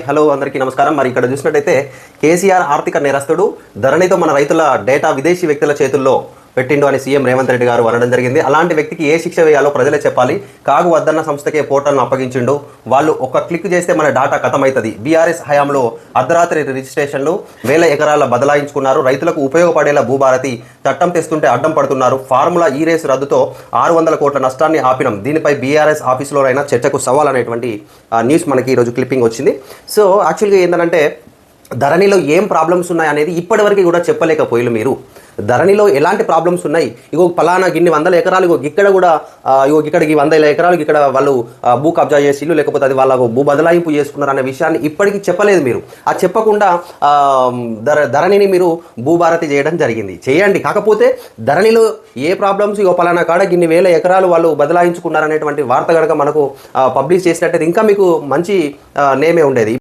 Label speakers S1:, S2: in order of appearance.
S1: Hello అందరికీ నమస్కారం. మరి ఇక్కడ చూసినట్టయితే కేసీఆర్ ఆర్థిక నేరస్తుడు, ధరణితో మన రైతుల డేటా విదేశీ వ్యక్తుల చేతుల్లో పెట్టిండు అని సీఎం రేవంత్ రెడ్డి గారు అనడం జరిగింది. అలాంటి వ్యక్తికి ఏ శిక్ష వేయాలో ప్రజలే చెప్పాలి. కాగు వద్దన్న సంస్థకే పోర్టల్ను అప్పగించిండు. వాళ్ళు ఒక క్లిక్ చేస్తే మన డాటా ఖతమవుతుంది. బీఆర్ఎస్ హయాంలో అర్ధరాత్రి రిజిస్ట్రేషన్లు, వేల ఎకరాల బదలాయించుకున్నారు. రైతులకు ఉపయోగపడేలా భూభారతి చట్టం తెస్తుంటే అడ్డం పడుతున్నారు. ఫార్ములా ఈ రేసు రద్దుతో 600 కోట్ల నష్టాన్ని ఆపినాం. దీనిపై బీఆర్ఎస్ ఆఫీసులోనైనా చర్చకు సవాల్ అనేటువంటి న్యూస్ మనకి ఈరోజు క్లిప్పింగ్ వచ్చింది. సో యాక్చువల్గా ఏంటంటే ధరణిలో ఏం ప్రాబ్లమ్స్ ఉన్నాయి అనేది ఇప్పటివరకు కూడా చెప్పలేకపోయారు మీరు. ధరణిలో ఎలాంటి ప్రాబ్లమ్స్ ఉన్నాయి, ఇగో పలానా గిన్ని 100 ఎకరాలు, ఇగో ఇక్కడ కూడా ఇక్కడికి 100 ఎకరాలు ఇక్కడ వాళ్ళు భూ కబ్జా చేసి ఇల్లు, లేకపోతే అది వాళ్ళకు భూ బదలాయింపు చేసుకున్నారు అనే విషయాన్ని ఇప్పటికీ చెప్పలేదు మీరు. ఆ చెప్పకుండా ధరణిని మీరు భూభారతి చేయడం జరిగింది. చేయండి, కాకపోతే ధరణిలో ఏ ప్రాబ్లమ్స్, ఇగో పలానా కాడ గిన్ని వేల ఎకరాలు వాళ్ళు బదలాయించుకున్నారు అనేటువంటి వార్త కనుక మనకు పబ్లిష్ చేసినట్టయితే ఇంకా మీకు మంచి నేమే ఉండేది.